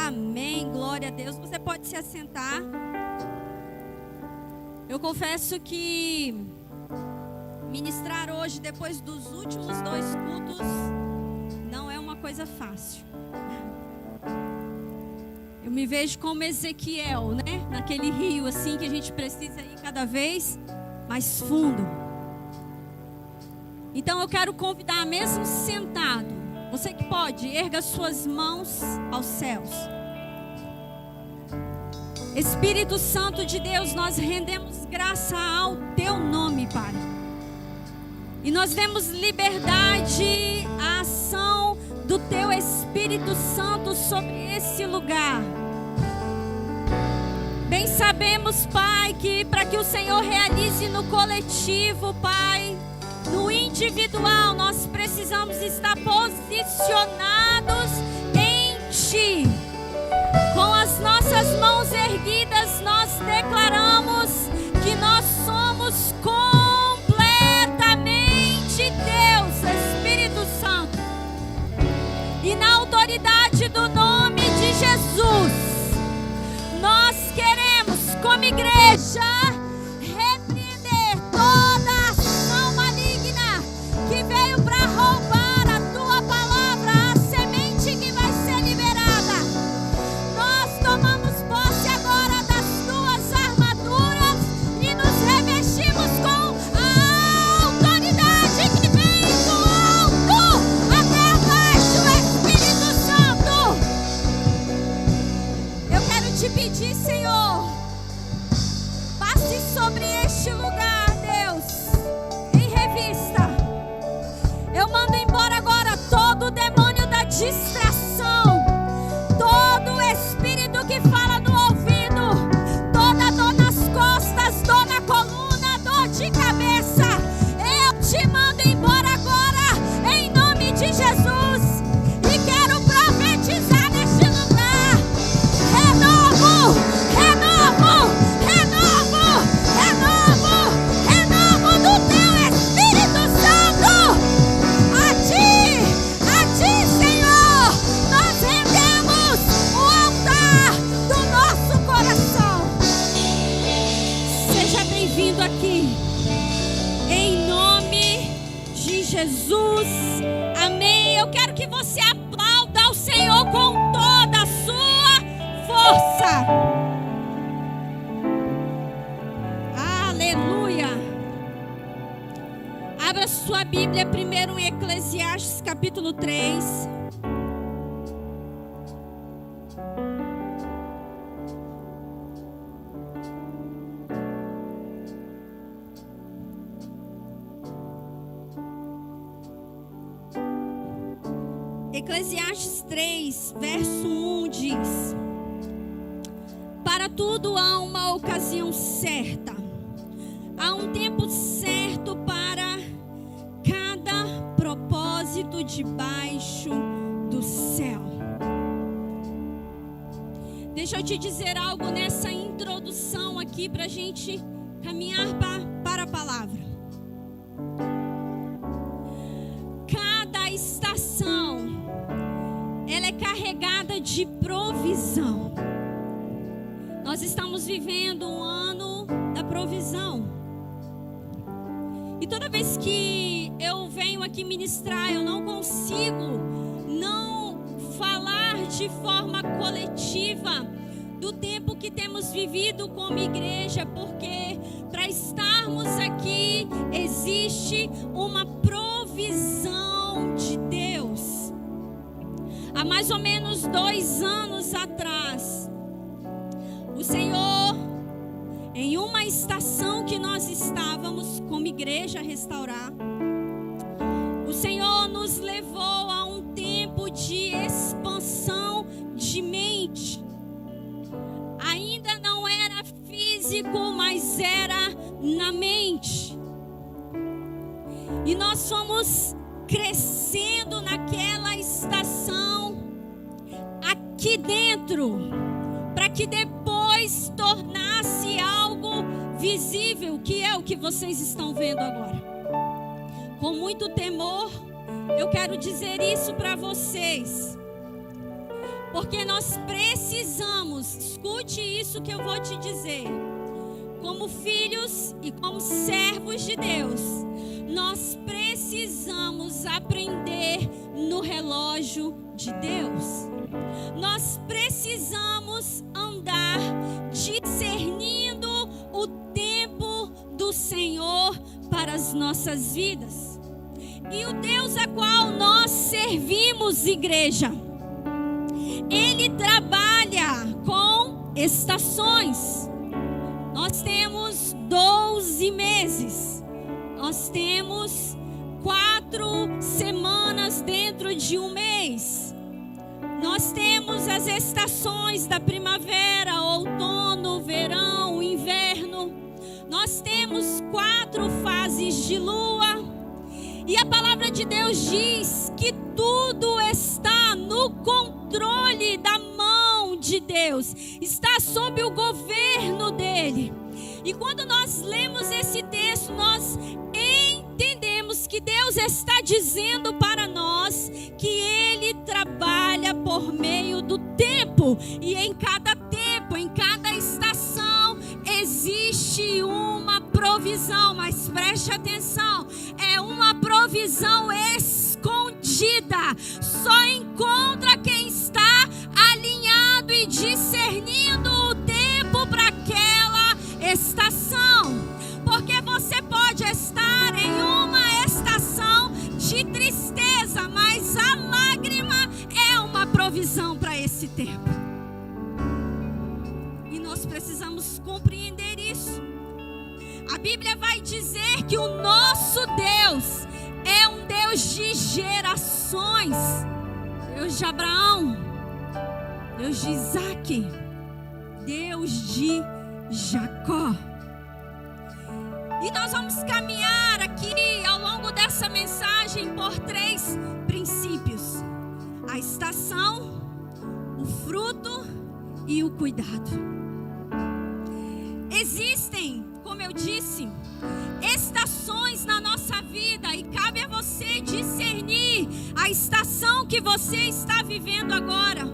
Amém, glória a Deus. Você pode se assentar. Eu confesso que ministrar hoje, depois dos últimos 2 cultos, não é uma coisa fácil. Eu me vejo como Ezequiel, né? Naquele rio assim que a gente precisa ir cada vez mais fundo. Então eu quero convidar, mesmo sentado, você que pode, erga suas mãos aos céus. Espírito Santo de Deus, nós rendemos graça ao Teu nome, Pai. E nós demos liberdade à ação do Teu Espírito Santo sobre esse lugar. Bem sabemos, Pai, que para que o Senhor realize no coletivo, Pai, no individual, nós precisamos estar posicionados em Ti. Com as nossas mãos erguidas, nós declaramos que nós somos completamente Deus, Espírito Santo. E na autoridade do nome de Jesus, nós queremos, como igreja, repreender toda ação maligna que veio para roubar a Tua palavra, a semente que vai ser liberada. Nós tomamos posse agora das Tuas armaduras e nos revestimos com a autoridade que vem do alto através do Espírito Santo. Eu quero te pedir, Senhor, passe sobre este lugar, Deus, em revista. Eu mando embora agora todo o demônio da distração, todo espírito que fala no ouvido, toda dor nas costas, dor na coluna, dor de cabeça. Eu te mando embora agora, em nome de Jesus. E quero profetizar neste lugar renovo, renovo, renovo, renovo, renovo do Teu Espírito Santo. A Ti, Senhor, nós rendemos o altar do nosso coração. Seja bem-vindo aqui, em nome de Jesus. Amém. Eu quero que você aplauda ao Senhor com toda a sua força. Aleluia. Abra sua Bíblia primeiro em Eclesiastes capítulo 3. Eclesiastes 3, verso 1 diz: para tudo há uma ocasião certa, há um tempo certo para cada propósito debaixo do céu. Deixa eu te dizer algo nessa introdução aqui para a gente caminhar para a palavra. Cada estação, ela é carregada de provisão. Nós estamos vivendo um ano da provisão. E toda vez que eu venho aqui ministrar, eu não consigo não falar de forma coletiva do tempo que temos vivido como igreja, porque para estarmos aqui existe uma provisão de Deus. Há mais ou menos 2 anos atrás, o Senhor, em uma estação que nós estávamos como igreja a restaurar, o Senhor nos levou a um tempo de expansão de mente. Ainda não era físico, mas era na mente. E nós fomos crescendo naquela estação aqui dentro, para que depois tornasse algo visível, que é o que vocês estão vendo agora. Com muito temor, eu quero dizer isso para vocês. Porque nós precisamos, escute isso que eu vou te dizer, como filhos e como servos de Deus, nós precisamos aprender no relógio de Deus. Nós precisamos andar discernindo o tempo do Senhor para as nossas vidas. E o Deus a qual nós servimos, igreja, Ele trabalha com estações. Nós temos 12 meses. Nós temos 4 semanas dentro de um mês. Nós temos as estações da primavera, outono, verão, inverno. Nós temos 4 fases de lua. E a palavra de Deus diz que tudo está no controle da mão de Deus. Está sob o governo dele. E quando nós lemos esse texto, nós entendemos que Deus está dizendo para nós que Ele trabalha por meio do tempo. E em cada tempo, em cada estação, existe uma provisão. Mas preste atenção, é uma provisão escondida. Só encontra quem está alinhado e discernindo o tempo para aquela estação. Porque você pode estar em uma estação de tristeza, mas a lágrima é uma provisão para esse tempo. E nós precisamos compreender isso. A Bíblia vai dizer que o nosso Deus é um Deus de gerações. Deus de Abraão, Deus de Isaac, Deus de Jacó. E nós vamos caminhar aqui ao longo dessa mensagem por 3 princípios: a estação, o fruto e o cuidado. Existem, como eu disse, estações na nossa vida e cabe a você discernir a estação que você está vivendo agora.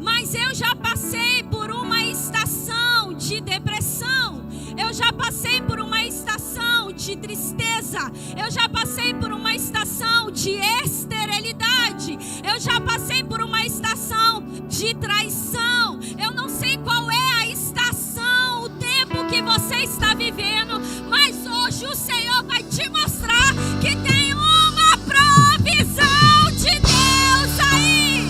Mas eu já passei por uma estação de depressão. Eu já passei por uma estação de tristeza. Eu já passei por uma estação de esterilidade. Eu já passei por uma estação de traição. Eu não sei qual é a estação, o tempo que você está vivendo, mas hoje o Senhor vai te mostrar que tem uma provisão de Deus aí.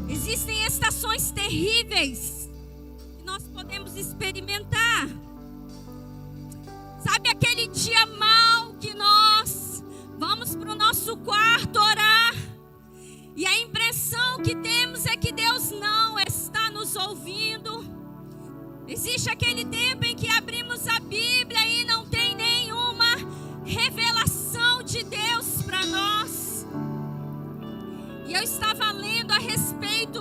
Existem estações terríveis que nós podemos experimentar. Sabe aquele dia mau que nós vamos para o nosso quarto orar e a impressão que temos é que Deus não está nos ouvindo? Existe aquele tempo em que abrimos a Bíblia e não tem nenhuma revelação de Deus para nós. E eu estava lendo a respeito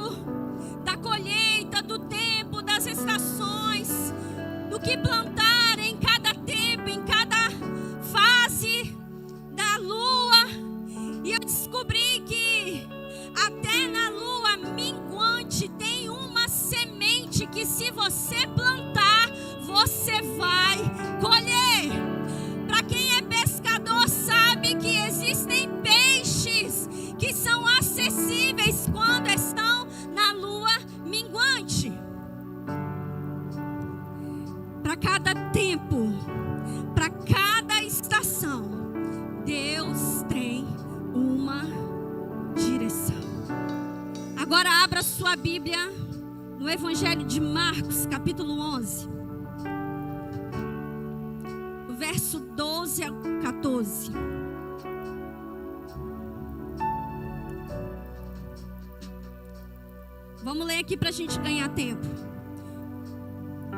da colheita, do tempo, das estações, do que plantar em cada tempo, em cada fase da lua. E eu descobri que até na lua minguante tem uma semente que, se você plantar, você vai colher. Para quem é pescador sabe que existem peixes que são acessíveis quando estão na lua minguante. Para cada tempo, para cada estação, Deus tem uma direção. Agora abra sua Bíblia no Evangelho de Marcos, capítulo 11, verso 12 a 14. Vamos ler aqui para a gente ganhar tempo.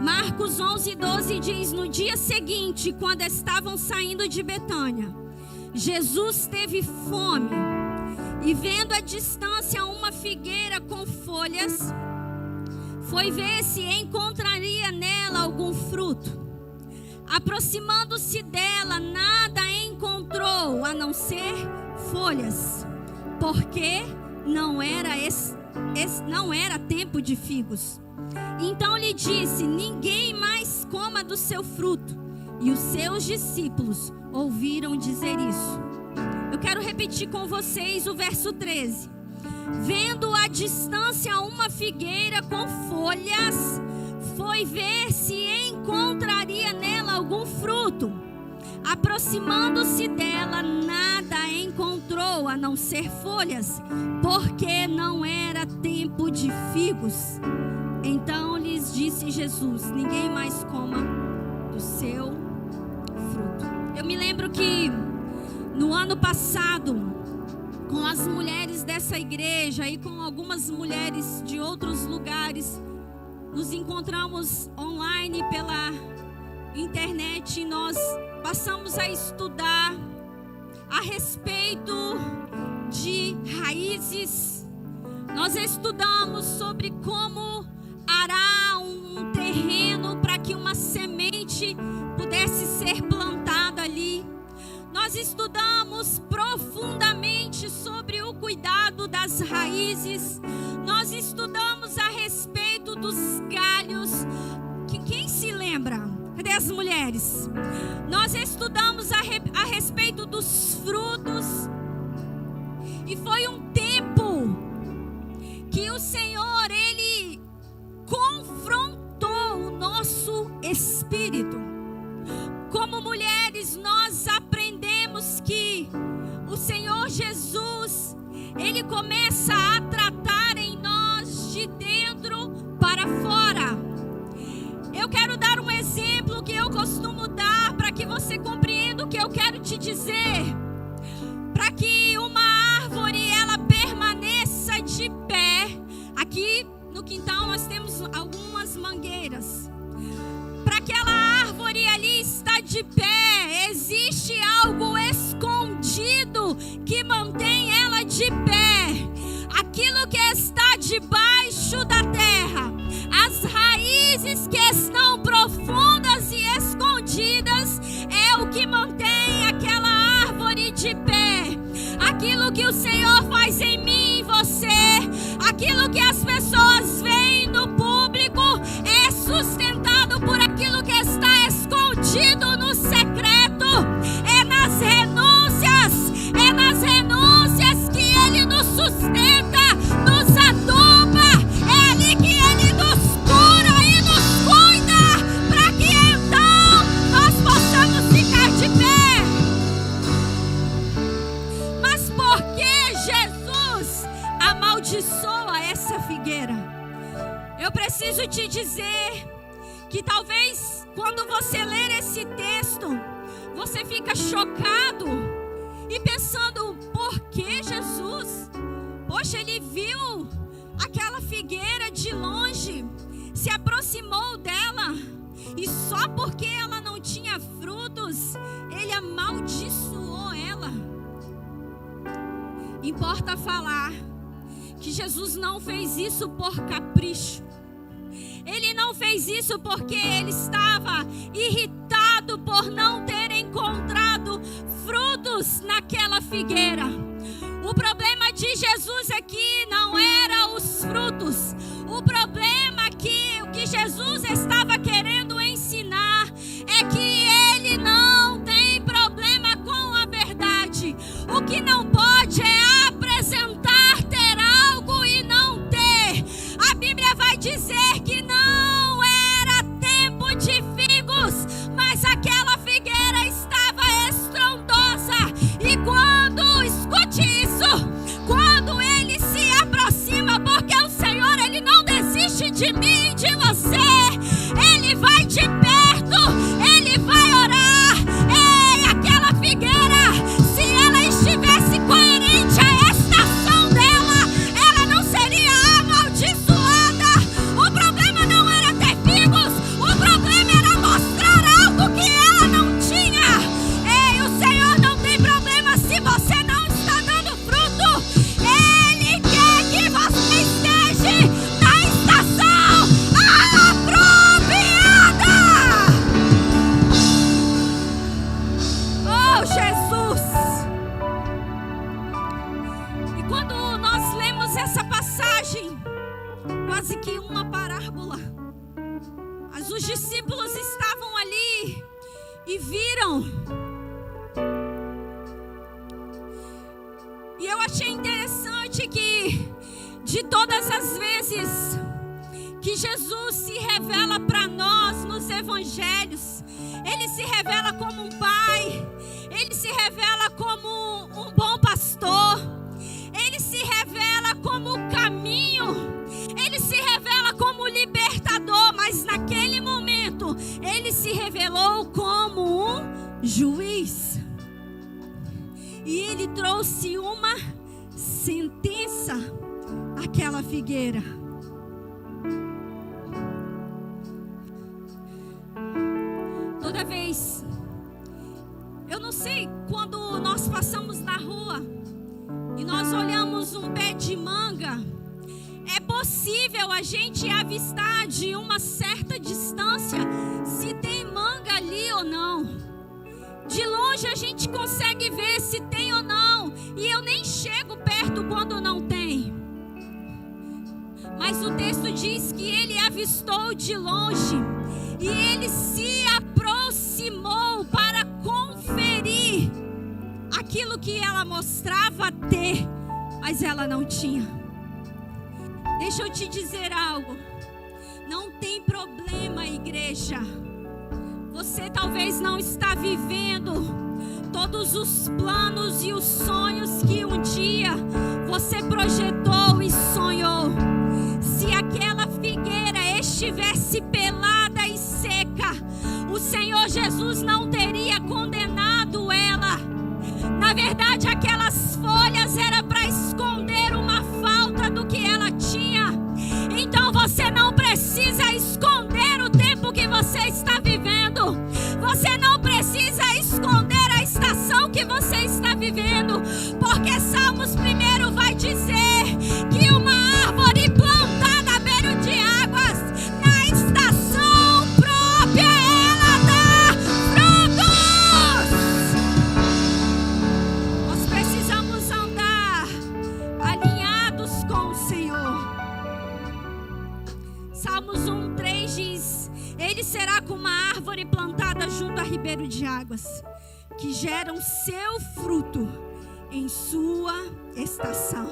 Marcos 11, 12 diz: no dia seguinte, quando estavam saindo de Betânia, Jesus teve fome e, vendo à distância uma figueira com folhas, foi ver se encontraria nela algum fruto. Aproximando-se dela, nada encontrou a não ser folhas, porque não era tempo de figos. Então lhe disse: ninguém mais coma do seu fruto. E os seus discípulos ouviram dizer isso. Eu quero repetir com vocês o verso 13. Vendo à distância uma figueira com folhas, foi ver se encontraria nela algum fruto. Aproximando-se dela, nada encontrou a não ser folhas, porque não era tempo de figos. Então lhes disse Jesus: ninguém mais coma do seu fruto. Eu me lembro que no ano passado, com as mulheres dessa igreja e com algumas mulheres de outros lugares, nos encontramos online pela internet e nós passamos a estudar a respeito de raízes. Nós estudamos sobre como arar um terreno para que uma semente pudesse ser plantada ali. Nós estudamos profundamente sobre o cuidado das raízes. Nós estudamos a respeito dos galhos. Quem se lembra? Cadê as mulheres? Nós estudamos a respeito dos frutos. E foi um tempo que o Senhor, Ele confrontou o nosso espírito. Como mulheres, nós aprendemos que o Senhor Jesus, Ele começa a tratar em nós de dentro para fora. Eu quero dar um exemplo que eu costumo dar para que você compreenda o que eu quero te dizer. Para que uma árvore ela permaneça de pé. Aqui no quintal nós temos algumas mangueiras. Para aquela árvore ali estar de pé, existe algo escondido que mantém ela de pé. Aquilo que está debaixo da terra, as raízes que estão profundas e escondidas, é o que mantém aquela árvore de pé. Aquilo que o Senhor faz em mim e em você, aquilo que as pessoas veem no público, é sustentado por aquilo que está escondido no secreto. É nas renúncias que Ele nos sustenta, nos aduba. É ali que Ele nos cura e nos cuida, para que então nós possamos ficar de pé. Mas por que Jesus amaldiçoa essa figueira? Eu preciso te dizer que talvez quando você ler esse texto, você fica chocado e pensando: por que Jesus? Poxa, Ele viu aquela figueira de longe, se aproximou dela, e só porque ela não tinha frutos, Ele amaldiçoou ela. Importa falar que Jesus não fez isso por capricho. Ele não fez isso porque Ele estava irritado por não ter encontrado frutos naquela figueira. O problema de Jesus aqui não era os frutos. O problema aqui, o que Jesus estava querendo ensinar, é que Ele não tem problema com a verdade. O que não pode é apresentar, ter algo e não ter. A Bíblia vai dizer que não era tempo de figos, mas aquela figueira estava estrondosa. E quando, escute isso, quando Quando nós lemos essa passagem, quase que uma parábola, os discípulos estavam ali e viram. E eu achei interessante que, de todas as vezes que Jesus se revela para nós nos evangelhos, Ele se revela como um pai, Ele se revela como um bom pastor, Ele se revela como o caminho, Ele se revela como o libertador, mas naquele momento Ele se revelou como um juiz. E Ele trouxe uma sentença àquela figueira. Toda vez, eu não sei, quando nós passamos na rua e nós olhamos um pé de manga, é possível a gente avistar de uma certa distância se tem manga ali ou não. De longe a gente consegue ver se tem ou não, e eu nem chego perto quando não tem. Mas o texto diz que ele avistou de longe e ele se aproximou para conferir aquilo que ela mostrava ter, mas ela não tinha. Deixa eu te dizer algo. Não tem problema, igreja. Você talvez não está vivendo todos os planos e os sonhos que um dia você projetou e sonhou. Se aquela figueira estivesse pelada e seca, o Senhor Jesus não teria condenado ela. Na verdade, aquelas folhas eram para esconder uma falta do que ela tinha. Então você não precisa esconder o tempo que você está vivendo. Você não precisa esconder a estação que você está vivendo. Porque Salmos 1 vai dizer que uma árvore plantada à beira de águas, na estação própria, ela dá frutos. Nós precisamos andar alinhados com o Senhor. Salmos 1:3 diz: Ele será como uma árvore plantada junto a ribeiro de águas, que geram seu fruto em sua estação.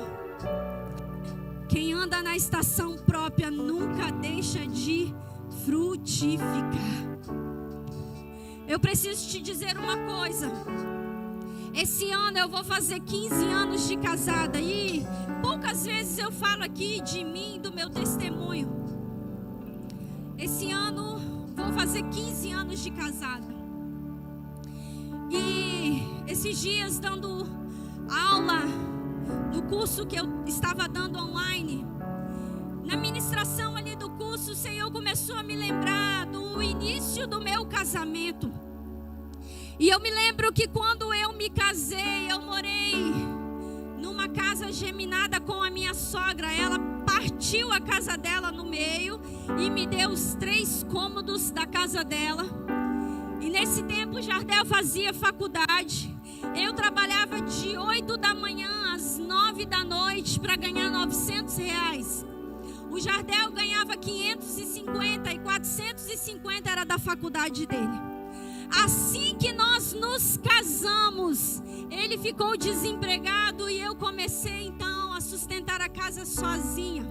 Quem anda na estação própria nunca deixa de frutificar. Eu preciso te dizer uma coisa. Esse ano eu vou fazer 15 anos de casada e poucas vezes eu falo aqui de mim, do meu testemunho. Esse ano vou fazer 15 anos de casada. E esses dias, dando aula no curso que eu estava dando online, na ministração ali do curso, o Senhor começou a me lembrar do início do meu casamento. E eu me lembro que quando eu me casei, eu morei numa casa geminada com a minha sogra. Ela partiu a casa dela no meio e me deu os 3 cômodos da casa dela. E nesse tempo o Jardel fazia faculdade. Eu trabalhava de 8 da manhã às 9 da noite para ganhar R$900. O Jardel ganhava 550 e 450 era da faculdade dele. Assim que nós nos casamos, ele ficou desempregado e eu comecei então a sustentar a casa sozinha.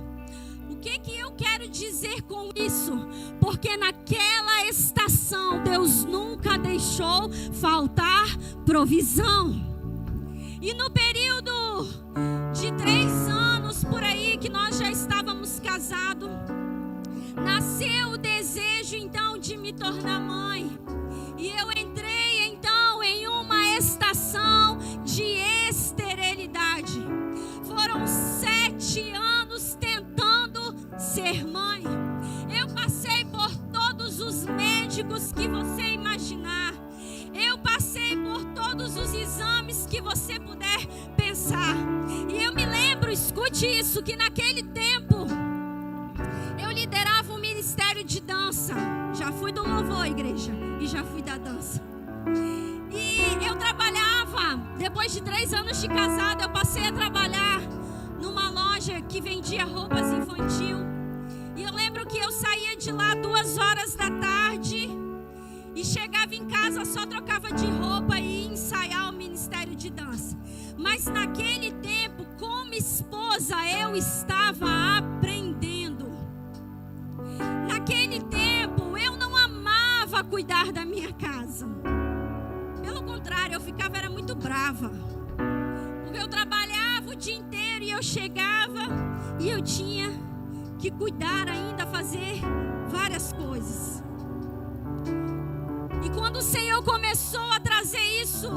O que eu quero dizer com isso? Porque naquela estação Deus nunca deixou faltar provisão. E no período de 3 anos por aí que nós já estávamos casados, nasceu o desejo então de me tornar mãe. E eu entrei então em uma estação de esterilidade. Foram 7 anos tentando ser mãe. Eu passei por todos os médicos que você imaginar. Eu passei por todos os exames que você puder pensar. E eu me lembro, escute isso, que naquele tempo eu liderava um ministério de dança. Já fui do louvor, igreja, e já fui da dança. E eu trabalhava, depois de 3 anos de casada, eu passei a trabalhar loja que vendia roupas infantil. E eu lembro que eu saía de lá 2 horas da tarde e chegava em casa, só trocava de roupa e ia ensaiar o ministério de dança. Mas naquele tempo, como esposa, eu estava aprendendo. Naquele tempo, eu não amava cuidar da minha casa. Pelo contrário, eu era muito brava. Porque eu trabalhava o dia inteiro e eu chegava e eu tinha que cuidar ainda, fazer várias coisas. E quando o Senhor começou a trazer isso,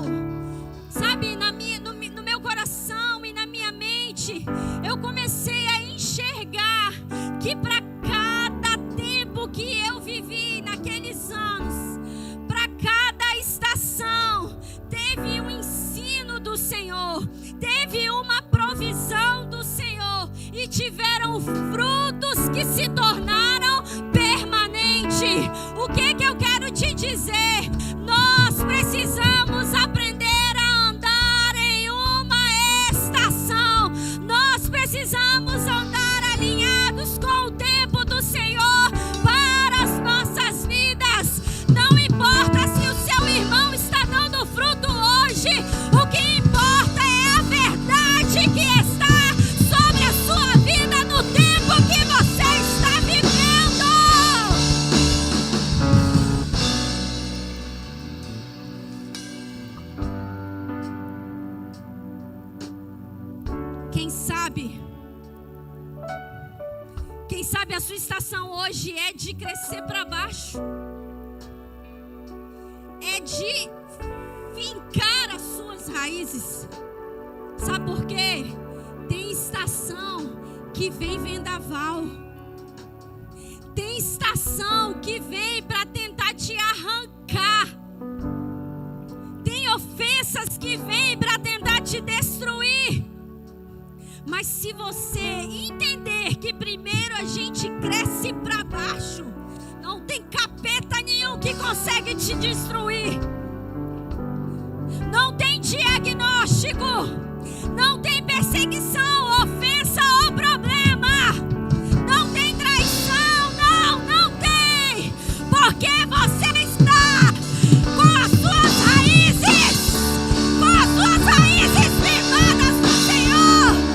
sabe, no meu coração e na minha mente, eu comecei a enxergar que para cada tempo que eu vivi naqueles anos, para cada estação, teve um ensino do Senhor, teve uma provisão do Senhor e tiveram frutos que se tornaram permanentes. O que eu quero te dizer? Nós precisamos aprender a andar em uma estação. Nós precisamos andar alinhados com o tempo do Senhor para as nossas vidas. Não importa se o seu irmão está dando fruto hoje, o que importa é a verdade que está sobre a sua vida no tempo que você está vivendo. Quem sabe a sua estação hoje é de crescer para baixo, é de fincar as suas raízes. Sabe por quê? Tem estação que vem vendaval, tem estação que vem para tentar te arrancar, tem ofensas que vêm para tentar te destruir. Mas se você entender que primeiro a gente cresce para baixo, não tem capeta nenhum que consegue te destruir. Não tem diagnóstico, não tem perseguição, ofensa ou problema. Não tem traição, não tem. Porque você está com as suas raízes, firmadas no Senhor.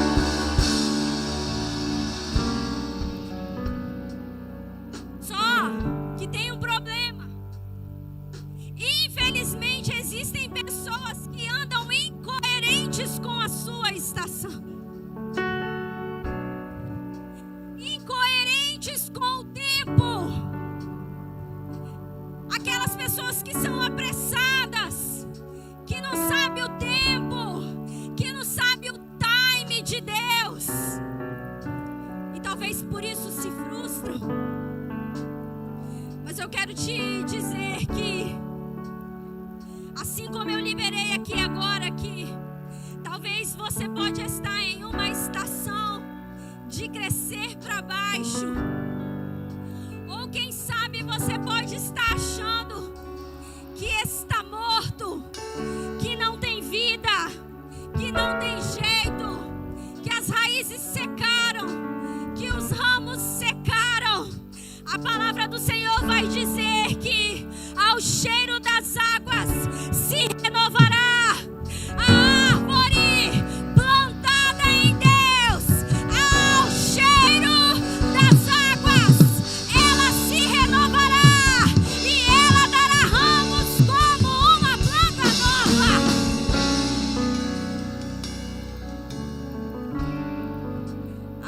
Só que tem um problema. Infelizmente existem pessoas que andam incoerentes com a sua estação, incoerentes com o tempo. Aquelas pessoas que são apressadas, que não sabem o tempo, que não sabem o time de Deus, e talvez por isso se frustram. Mas eu quero te dizer que, assim como eu liberei aqui agora, que talvez você pode estar em uma estação de crescer para baixo, ou quem sabe você pode estar achando que está morto, que não tem vida, que não tem jeito, que as raízes secaram, que os ramos secaram. A palavra do Senhor vai dizer que ao cheiro das águas se renovará a árvore plantada em Deus. Ao cheiro das águas ela se renovará e ela dará ramos como uma planta nova.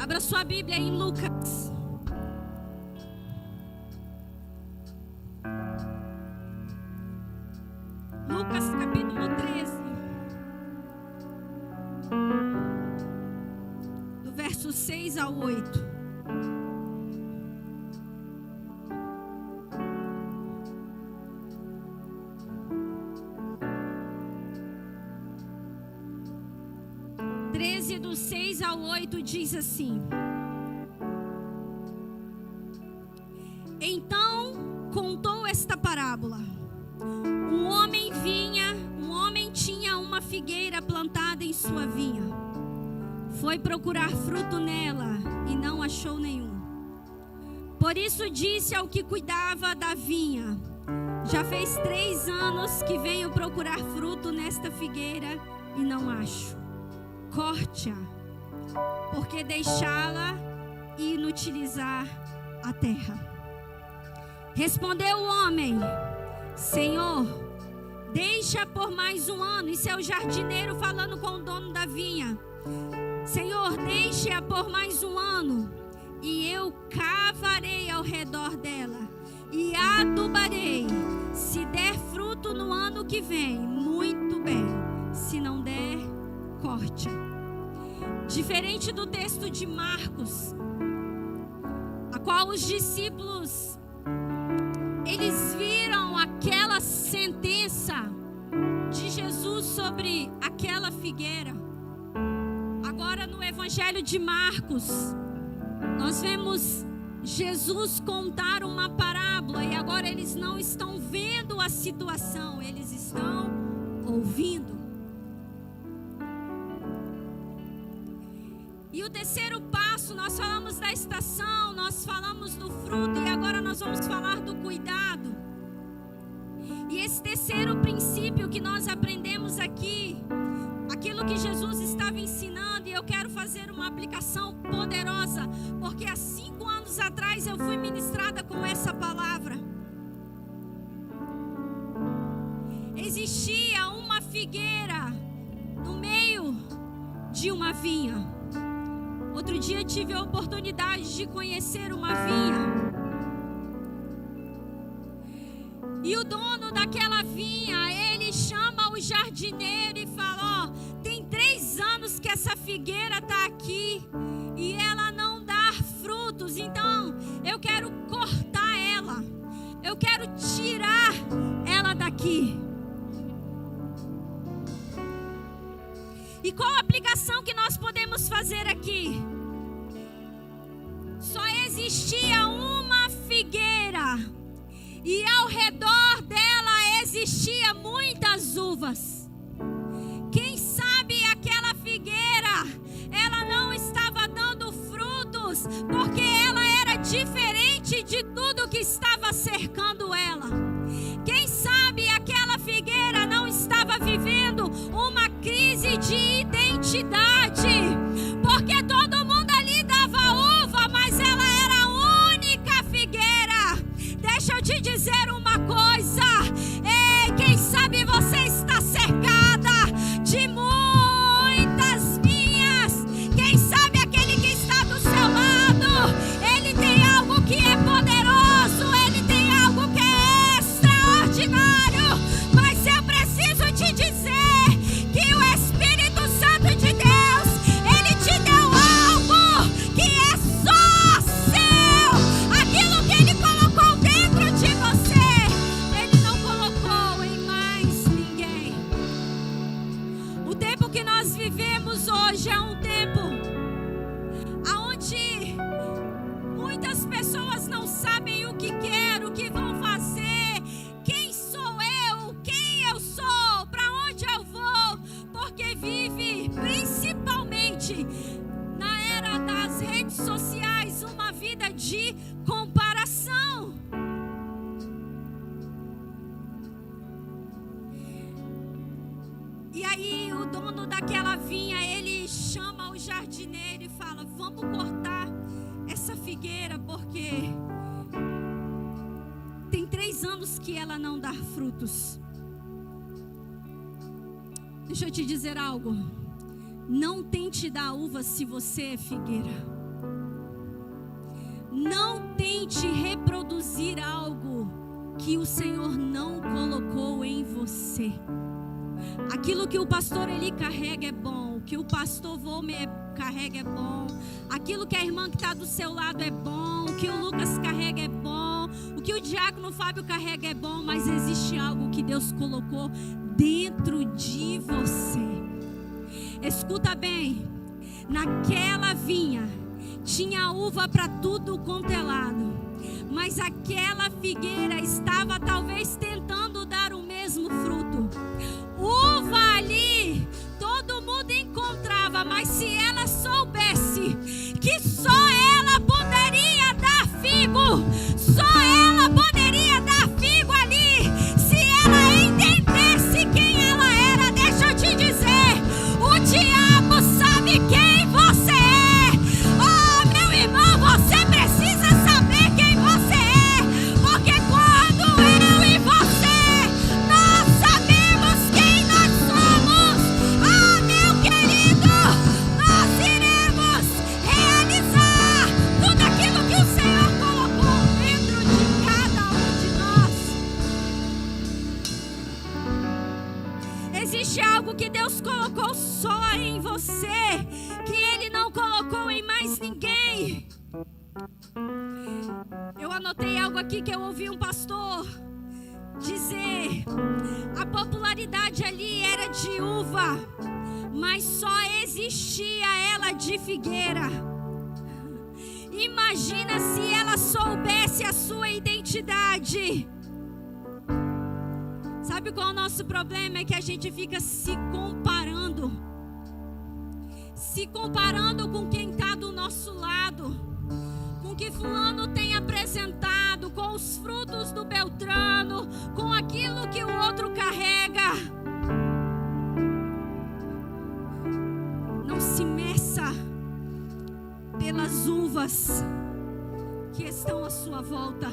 Abra sua Bíblia em Lucas. Lucas capítulo 13, do verso 6 ao 8. Do 6 ao 8 diz assim: Então contou esta parábola. Um homem tinha uma figueira plantada em sua vinha. foi procurar fruto nela e não achou nenhum. Por isso disse ao que cuidava da vinha: já fez 3 anos que venho procurar fruto nesta figueira e não acho. Corte-a, porque deixá-la e inutilizar a terra. Respondeu o homem: Senhor, deixa por mais 1 ano. Isso é o jardineiro falando com o dono da vinha. Senhor, deixa-a por mais 1 ano, e eu cavarei ao redor dela e adubarei. Se der fruto no ano que vem, muito bem. Se não der, corte. Diferente do texto de Marcos, a qual os discípulos, eles viram aquela sentença de Jesus sobre aquela figueira. Agora no Evangelho de Marcos, nós vemos Jesus contar uma parábola, e agora eles não estão vendo a situação, eles estão ouvindo. E o terceiro passo, nós falamos da estação, nós falamos do fruto, e agora nós vamos falar do cuidado. E esse terceiro princípio que nós aprendemos aqui, aquilo que Jesus estava ensinando, e eu quero fazer uma aplicação poderosa, porque há 5 anos atrás eu fui ministrada com essa palavra. Existia uma figueira no meio de uma vinha. Outro dia tive a oportunidade de conhecer uma vinha. E o dono daquela vinha, ele chama o jardineiro e fala: ó, tem 3 anos que essa figueira está aqui e ela não dá frutos, então eu quero cortar ela, eu quero tirar ela daqui. E qual a aplicação que nós podemos fazer aqui? Só existia uma figueira e ao redor dela existia muitas uvas. Quem sabe aquela figueira, ela não estava dando frutos, porque ela era diferente de tudo que estava cercando ela. Quem sabe aquela figueira não estava vivendo uma crise de identidade, porque todo mundo ali dava uva, mas ela era a única figueira. Deixa eu te dizer uma coisa: ei, quem sabe você está cercada de muitas vinhas. Quem sabe aquele que está do seu lado, ele tem algo que é poderoso, ele tem algo que é extraordinário. Mas eu preciso te dizer que o Espírito Santo de Deus, ele te deu algo que é só seu. Aquilo que ele colocou dentro de você, ele não colocou em mais ninguém. O tempo que nós vivemos hoje é um tempo onde muitas pessoas não sabem o que querem, o que vão fazer, quem sou eu, quem eu sou, para onde eu vou, porque vive principalmente na era das redes sociais uma vida de comparação. E aí o dono daquela vinha, ele chama o jardineiro e fala: vamos cortar essa figueira, porque tem 3 anos que ela não dá frutos. Deixa eu te dizer algo: não tente dar uva se você é figueira. Não tente reproduzir algo que o Senhor não colocou em você. Aquilo que o pastor Eli carrega é bom, o que o pastor Volmer carrega é bom, aquilo que a irmã que está do seu lado é bom, o que o Lucas carrega é bom, o que o diácono Fábio carrega é bom, mas existe algo que Deus colocou dentro de você. Escuta bem, naquela vinha tinha uva para tudo quanto é lado, mas aquela figueira estava talvez tentando dar o mesmo fruto. Uva ali todo mundo encontrava, mas se ela só que só ela poderia dar figo. Só ela poderia dar figo ali. Se ela entendesse quem ela era, deixa eu te dizer, o diabo sabe quem você é. Oh, meu irmão, você precisa saber quem você é, porque quando eu e você, nós sabemos quem nós somos, ah, meu querido, nós iremos realizar tudo aquilo que o Senhor colocou dentro de cada um de nós. Existe algo que Deus colocou só em você, que Ele não colocou em mais ninguém. Eu anotei algo aqui que eu ouvi um pastor dizer: a popularidade ali era de uva, mas só existia ela de figueira. Imagina se ela soubesse a sua identidade. Sabe qual é o nosso problema? É que a gente fica se comparando com quem está do nosso lado, com o que fulano tem apresentado, com os frutos do Beltrano, com aquilo que o outro carrega. Não se meça pelas uvas que estão à sua volta.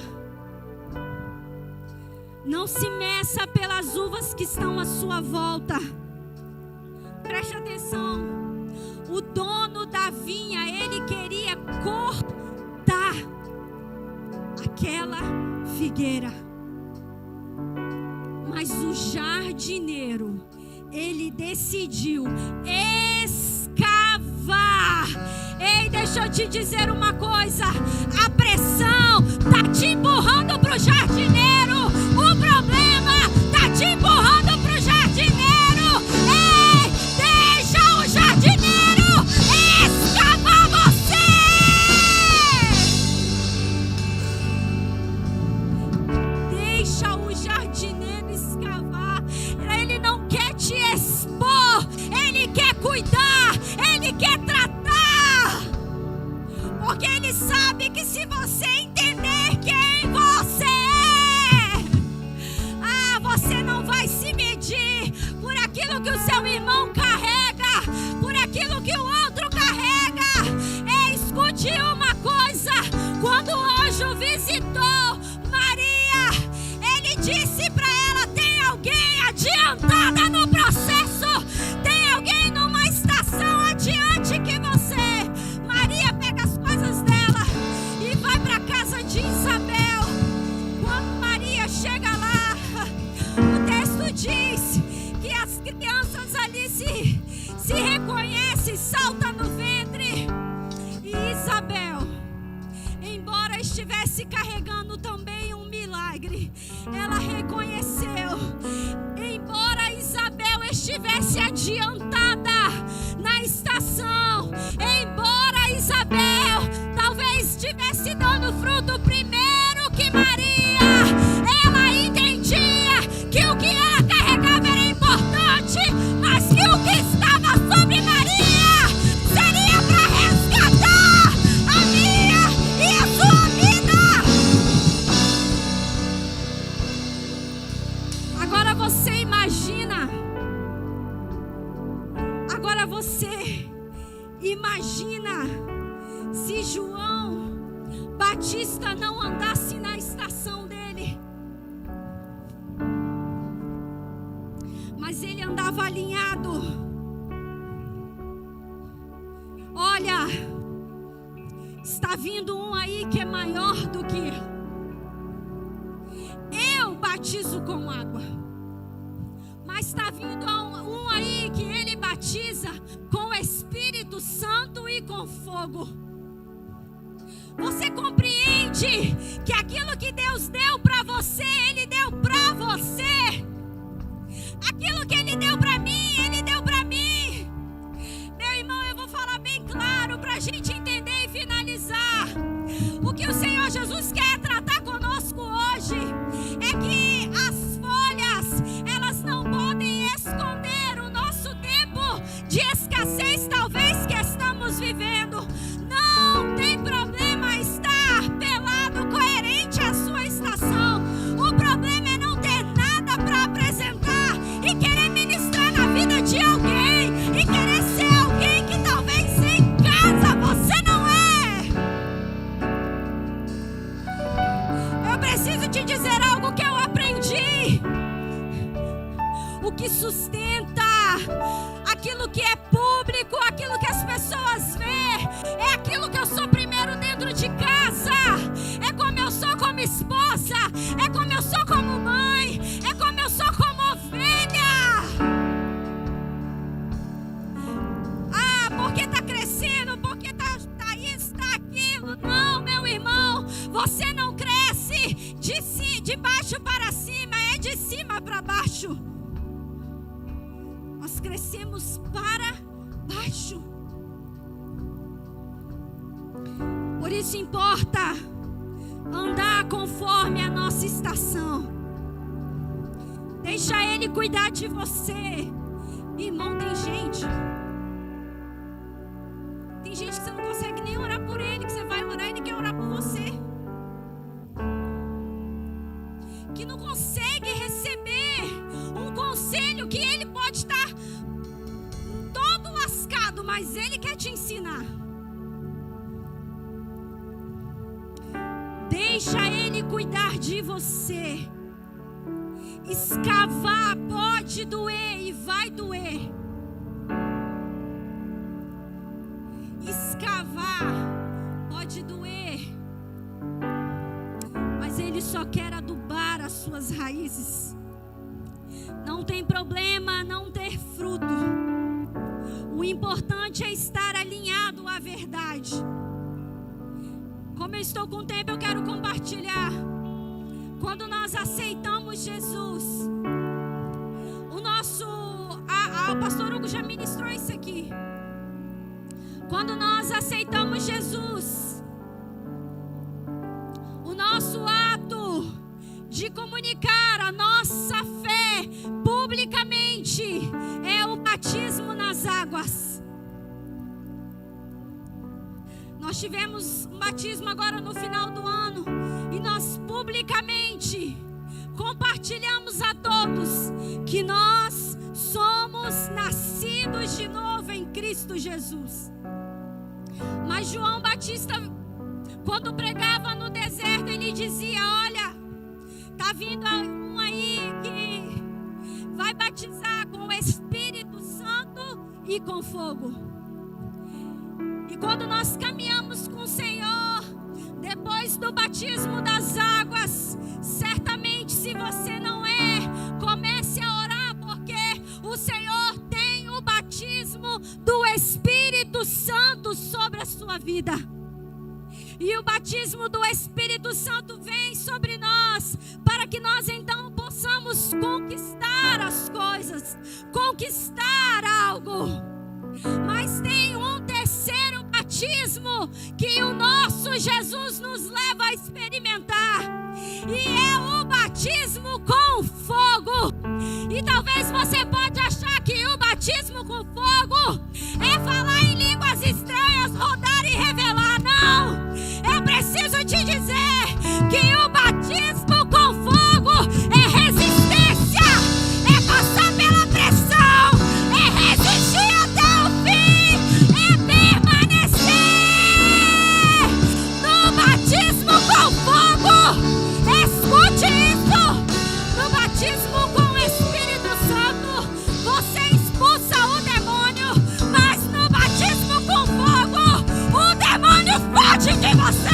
Não se meça pelas uvas que estão à sua volta. Preste atenção. O dono da vinha, ele queria cortar aquela figueira. Mas o jardineiro, ele decidiu escavar. Ei, deixa eu te dizer uma coisa. A pressão está te empurrando para o jardineiro. O problema está te empurrando para o jardineiro. Ei, deixa o jardineiro escavar você. Deixa o jardineiro escavar. Ele não quer te expor. Ele quer cuidar. Ele quer tratar. Porque ele sabe que se você entender quem você é, você não vai se medir por aquilo que o seu irmão carrega, por aquilo que o outro carrega. Escute uma coisa: quando o anjo visitou Maria, ele disse para ela: tem alguém adiantada no processo, tem alguém numa estação adiante que você. Maria pega as coisas dela e vai para a casa de Isabel. Quando Maria chega lá, o texto diz que as crianças ali se reconhecem, saltam no ventre. E Isabel, embora estivesse carregando também um milagre, ela reconheceu. Embora Isabel estivesse adiantada na estação, embora Isabel talvez estivesse dando fruto primeiro que Maria, ela entendia que o que ela carregava era importante, mas que o que estava sobre Maria seria para resgatar a minha e a sua vida. Agora você imagina se João Batista não andasse na estação dele, mas ele andava alinhado. Olha, está vindo um aí que é maior do que eu batizo com água, mas está vindo um aí que ele batiza com o Espírito Santo e com fogo. Você compreende que aquilo que Deus deu para você, Ele deu para você. Aquilo que Ele deu para mim, Ele deu para mim. Meu irmão, eu vou falar bem claro para a gente entender e finalizar. O que o Senhor Jesus quer tratar conosco hoje é que as folhas, elas não podem esconder o nosso tempo de escassez talvez que estamos vivendo. Não se importa andar conforme a nossa estação. Deixa Ele cuidar de você. Irmão, tem gente que você não consegue nem orar por ele, que você vai orar e ele quer orar por você. Que não consegue receber um conselho que ele pode estar todo lascado, mas ele quer te ensinar. Deixa ele cuidar de você. Escavar pode doer e vai doer. Escavar pode doer, mas Ele só quer adubar as suas raízes. Não tem problema não ter fruto. O importante é estar alinhado à verdade. Como eu estou com tempo, eu quero compartilhar. Quando nós aceitamos Jesus, o pastor Hugo já ministrou isso aqui. Quando nós aceitamos Jesus, o nosso ato de comunicar a nossa fé publicamente é o batismo nas águas. Nós tivemos um batismo agora no final do ano e nós publicamente compartilhamos a todos que nós somos nascidos de novo em Cristo Jesus. Mas João Batista, quando pregava no deserto, ele dizia: olha, tá vindo um aí que vai batizar com o Espírito Santo e com fogo. E quando nós caminhamos com o Senhor, depois do batismo das águas, certamente, se você não comece a orar, porque o Senhor tem o batismo do Espírito Santo sobre a sua vida. E o batismo do Espírito Santo vem sobre nós, para que nós então possamos conquistar as coisas, conquistar algo. Mas tem um terceiro batismo que o nosso Jesus nos leva a experimentar, e é o batismo com fogo. E talvez você pode achar que o batismo com fogo é falar em línguas estranhas, rodar e revelar. Não! Eu preciso te dizer que o batismo com fogo é resistência, é passar pela pressão, é resistir até o fim, é permanecer. No batismo com fogo, escute isso, no batismo com o Espírito Santo, você expulsa o demônio, mas no batismo com fogo, o demônio foge de você.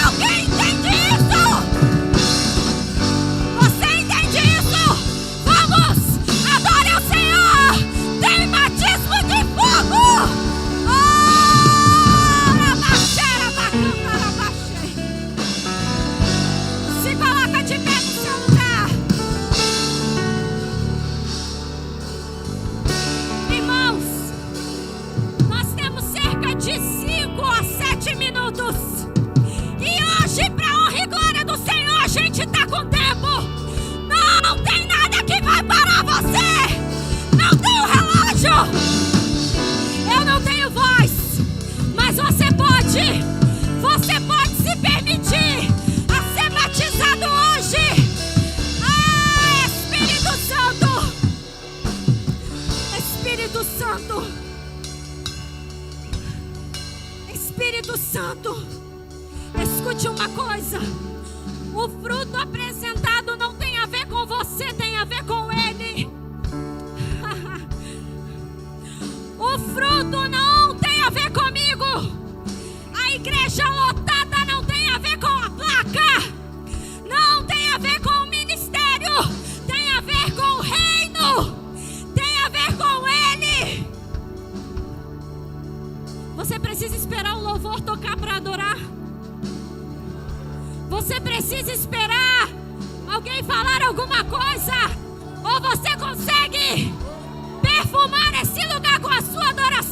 Alguém entende isso? Você entende isso? Vamos, adore ao Senhor. Tem batismo de fogo. Se coloca de pé no seu lugar. Irmãos, nós temos cerca de 5 a 7 minutos. E hoje, para honra e glória do Senhor, a gente está com tempo. Não tem nada que vai parar você. Não tem o relógio. Eu não tenho voz. Mas você pode se permitir a ser batizado hoje. Ah, Espírito Santo. Espírito Santo. Espírito Santo, escute uma coisa: o fruto apresentado não tem a ver com você, tem a ver com Ele. O fruto não tem a ver comigo. A igreja lotada não tem a ver com a placa, não tem a ver com o ministério, tem a ver com o reino, tem a ver com Ele. Você precisa esperar o louvor tocar para adorar. Você precisa esperar alguém falar alguma coisa, ou você consegue perfumar esse lugar com a sua adoração?